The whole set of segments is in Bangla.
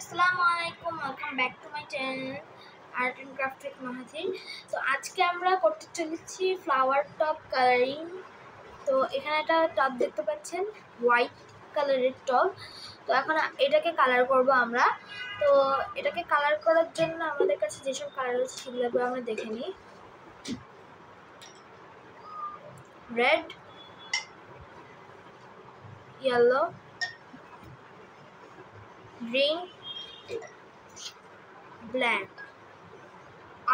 আসসালামু আলাইকুম, welcome back to my channel art and craft with Mahathir. তো আজকে আমরা করতে চলেছি ফ্লাওয়ার টপ কালারিং। তো এখানে একটা টপ দেখতে পাচ্ছেন, হোয়াইট কালারের টপ। তো এখন এটাকে কালার করব আমরা। তো এটাকে কালার করার জন্য আমাদের কাছে যেসব কালার আছে সেগুলো আমরা দেখে নিই। রেড, ইয়েলো, গ্রিন, ব্ল্যাক,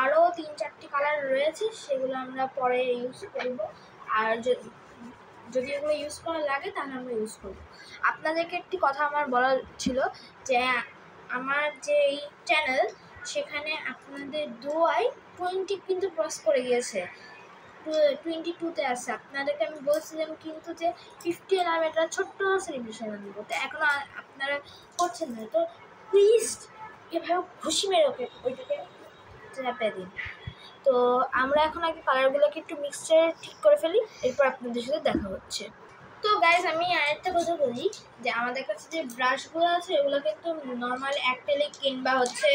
আরও 3-4টি কালার রয়েছে, সেগুলো আমরা পরে ইউজ করব। আর যদি এগুলো ইউজ করা লাগে তাহলে আমরা ইউজ করব। আপনাদেরকে একটি কথা আমার বলার ছিল যে আমার যে এই চ্যানেল, সেখানে আপনাদের দোয়ায় 20 কিন্তু ক্রস করে গিয়েছে, 22-তে আছে। আপনাদেরকে আমি বলছিলাম কিন্তু যে 50 এর আমি একটা ছোট্ট সেলিব্রেশন আনবো, তো এখনও আপনারা করছেন না। তো প্লিজ এভাবে খুশি মেরে ওইটাকে চাপে দিন। তো আমরা এখন আগে কালারগুলোকে একটু মিক্সচার ঠিক করে ফেলি, এরপর আপনাদের সাথে দেখা হচ্ছে। তো গাইজ, আমি আরেকটা কথা বলি যে আমাদের কাছে যে ব্রাশগুলো আছে এগুলো কিন্তু নর্মাল অ্যাক্রিলিক কিংবা হচ্ছে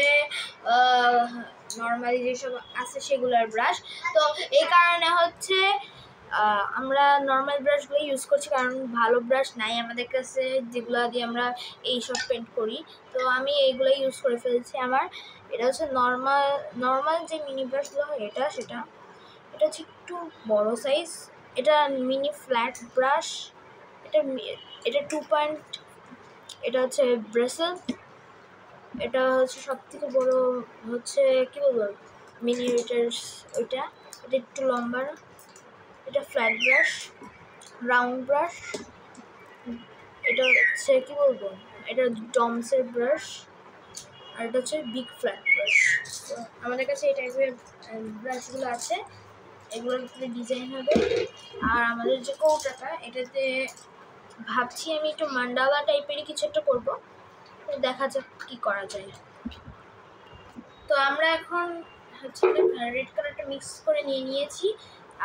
নর্মালি যেসব আছে সেগুলোর ব্রাশ। তো এই কারণে হচ্ছে আমরা নর্মাল ব্রাশগুলো ইউজ করছি, কারণ ভালো ব্রাশ নাই আমাদের কাছে যেগুলো দিয়ে আমরা এইসব পেন্ট করি। তো আমি এইগুলো ইউজ করে ফেলছি। এটা হচ্ছে নর্মাল যে মিনি ব্রাশগুলো হয়, এটা হচ্ছে একটু বড় সাইজ। এটা মিনি ফ্ল্যাট ব্রাশ। এটা 2 পয়েন্ট। এটা হচ্ছে ব্রেসেল। এটা হচ্ছে সব থেকে বড়, হচ্ছে কি বলবো, মিনি ওইটা একটু লম্বা। এটা ফ্ল্যাট ব্রাশ, রাউন্ড ব্রাশ। এটা হচ্ছে কি বলবো, এটা ডমসের ব্রাশ। আর এটা হচ্ছে বিগ ফ্ল্যাট ব্রাশ। তো আমাদের কাছে এই টাইপের ব্রাশগুলো আছে, এগুলোর উপরে ডিজাইন হবে। আর আমাদের যে কৌটাটা, এটাতে ভাবছি আমি একটু মান্ডালা টাইপেরই কিছু একটা করবো, দেখা যাক কি করা যায়। তো আমরা এখন হচ্ছে রেড কালারটা মিক্স করে নিয়েছি,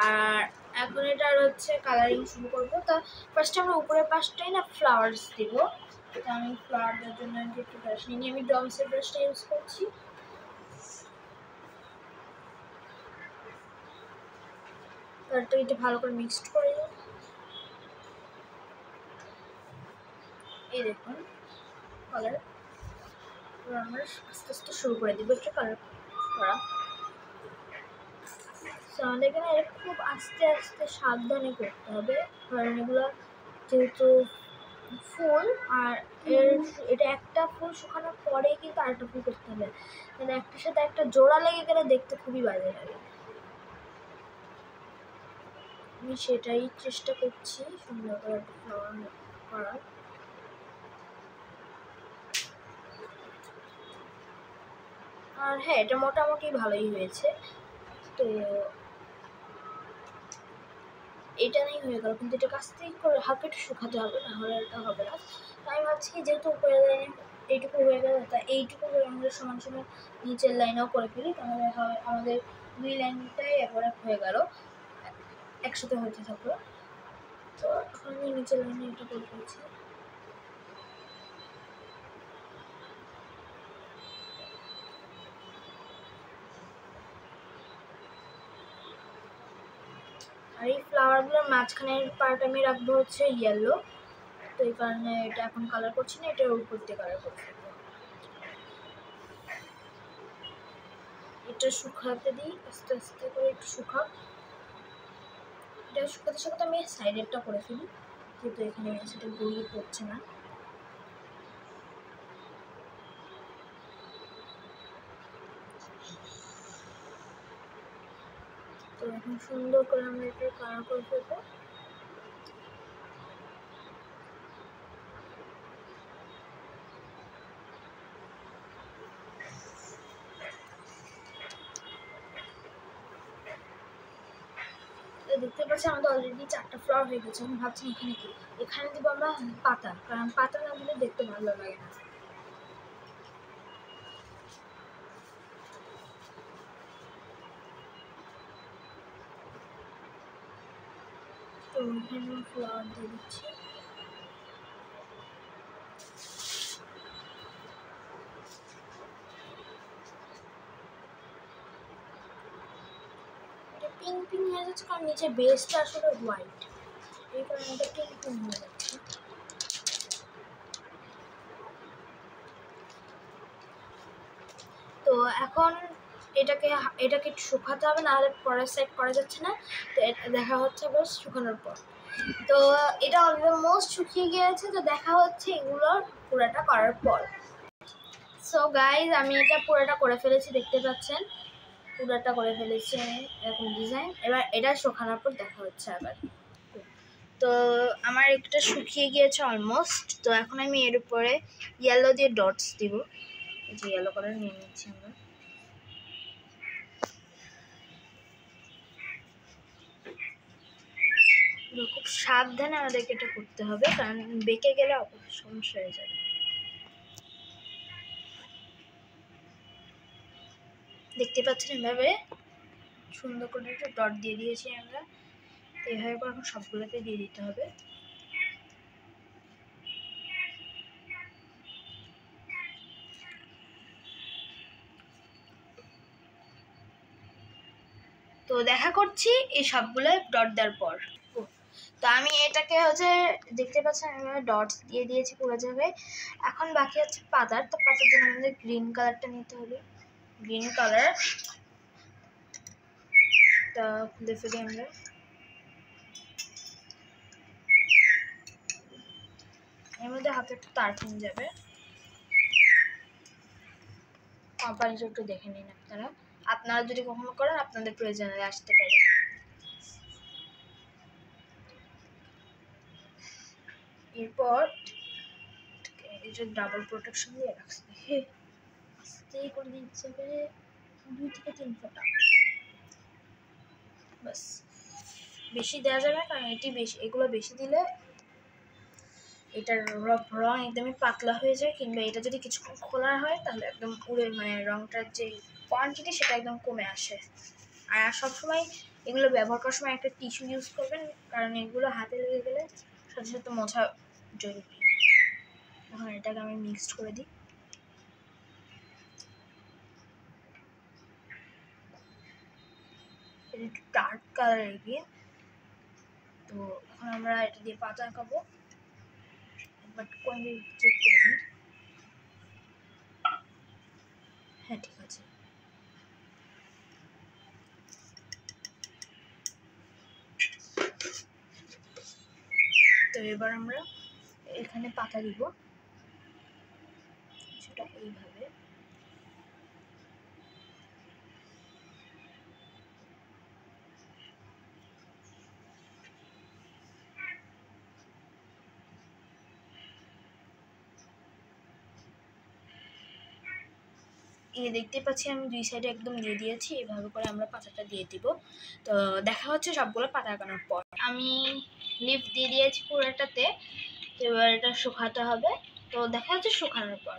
আর এখন এটার হচ্ছে কালারিং শুরু করবো। তো ফার্স্টে আমরা উপরের পাশটাই না ফ্লাওয়ার্স দিব। তো আমি ফ্লাওয়ার দেওয়ার জন্য একটু ব্রাশ নিয়ে আমি ডমসের ব্রাশটা ইউজ করছি। কালারটা একটু ভালো করে মিক্সড করে নিই। এই দেখুন কালার। আমরা আস্তে আস্তে শুরু করে দিব একটু কালার করা। আমাদের এখানে খুব আস্তে আস্তে সাবধানে করতে হবে, কারণ এগুলো যেহেতু ফুল, আর এটা একটা ফুল শুকানোর পরে কিন্তু আরেকটা ফুল করতে হবে, মানে একটার সাথে একটা জোড়া লেগে গেলে দেখতে খুবই বাজে লাগে। আমি সেটাই চেষ্টা করছি সুন্দর করে ফ্লাওয়ার করার। আর হ্যাঁ, এটা মোটামুটি ভালোই হয়েছে। তো এটা নেই হয়ে গেল, কিন্তু এটা কাছ থেকে করে হালকা একটু শুকাতে হবে, না হলে এটা হবে না। আমি ভাবছি যেহেতু উপরে লাইনে এইটুকু হয়ে গেল, তা এইটুকু আমরা সমান সমান নিচের লাইনেও করে ফেলি, তাহলে হয় আমাদের 2 লাইনটাই একবারে হয়ে গেল, একসাথে হতে থাকলো। তো এখন আমি নিচের লাইনে এটা করে ফেলছি। আর এই ফ্লাওয়ারগুলোর মাঝখানের পার্ট আমি রাখবো হচ্ছে ইয়েলো। তো এই কারণে এটা এখন কালার করছি না, এটার উপর দিয়ে কালার করছি। এটা শুকাতে দিই আস্তে আস্তে করে, একটু শুকাক। এটা শুকাতে শুকাতে আমি সাইডেরটা করে ফেলি, যেহেতু এখানে সেটা গড়িয়ে পড়ছে না। তো এখন সুন্দর করে আমরা এটা কালার করে ফেলবো। দেখতে পাচ্ছি আমাদের অলরেডি 4টা ফ্লাওয়ার হয়ে গেছে। আমি ভাবছি এখানে দিব আমরা পাতা, কারণ পাতা না দিলে দেখতে ভালো লাগে না। তো এখানে ফ্লাওয়ার দিয়ে দিচ্ছি। পিঙ্ক পিঙ্ক হয়ে যাচ্ছে কারণ নিচে বেসটা আসলে হোয়াইট, এই কারণে এটা পিঙ্ক পিঙ্ক হয়ে যাচ্ছে। তো এখন এটাকে একটু শুকাতে হবে, নাহলে পরের সাইড করা যাচ্ছে না। তো দেখা হচ্ছে আবার শুকানোর পর। তো এটা অলমোস্ট শুকিয়ে গিয়েছে, তো দেখা হচ্ছে এগুলোর পুরাটা করার পর। সো গাইজ আমি এটা পুরোটা করে ফেলেছি, দেখতে পাচ্ছেন পুরোটা করে ফেলেছি আমি এরকম ডিজাইন। এবার এটা শুকানোর পর দেখা হচ্ছে আবার। তো আমার একটা শুকিয়ে গিয়েছে অলমোস্ট। তো এখন আমি এর উপরে ইয়েলো দিয়ে ডটস দিব, এই যে ইয়েলো কালার নিয়ে নিচ্ছি আমরা। খুব সাবধানে আমাদেরকে এটা করতে হবে, কারণ বেঁকে গেলে সমস্যা হয়ে যাবে। দেখতে পাচ্ছেন এভাবে সুন্দর করে একটা ডট দিয়ে দিয়েছি আমরা। এইভাবে করে এখন সবগুলোতে দিয়ে দিতে হবে। তো দেখা করছি এই সবগুলো ডট দেওয়ার পর। তো আমি এটাকে হচ্ছে দেখতে পাচ্ছেন আমি ডটস দিয়ে দিয়েছি পুরো জায়গায়। এখন বাকি হচ্ছে পাতার। তো পাতার জন্য আমাদের গ্রিন কালারটা নিতে হবে, গ্রিন কালার। তা খুলে ফেলি আমরা। এর মধ্যে হাতে একটু তার কিনে যাবে, কোম্পানিটা একটু দেখে নিন আপনারা। আপনারা যদি কখনো করেন আপনাদের প্রয়োজনে আসতে পারে। এরপর এটা ডাবল প্রোটেকশন দিয়ে রাখছি, আস্তে করে দিচ্ছে 2 থেকে 3 ফোঁটা, বাস। বেশি দেওয়া যাবে না, কারণ এগুলো বেশি দিলে এটার রং একদমই পাতলা হয়ে যায়, কিংবা এটা যদি কিছুক্ষণ খোলা হয় তাহলে একদম উড়ে রংটার যে কোয়ান্টিটি সেটা একদম কমে আসে। আর সবসময় এগুলো ব্যবহার করার সময় একটা টিস্যু ইউজ করবেন, কারণ এগুলো হাতে লেগে গেলে সাথে সাথে মোছা জরুরি। এখন এটাকে আমি মিক্সড করে দিই। এটা একটু ডার্ক কালার গিয়ে। তো এখন আমরা এটা দিয়ে পাতা আঁকাবো, বাট কোয়ান্টিটি চেক করে নিই। হ্যাঁ ঠিক আছে। তো এবার আমরা এখানে পাতা দিব, সেটা এইভাবে। এই দেখতে পাচ্ছি আমি 2 সাইডে একদম দিয়ে দিয়েছি, এইভাবে করে আমরা পাতাটা দিয়ে দিব। তো দেখা হচ্ছে সবগুলো পাতা আঁকানোর পর। আমি লিপ দিয়ে দিয়েছি পুরোটাতে। তো এবার এটা শুকাতে হবে, তো দেখা হচ্ছে শুকানোর পর।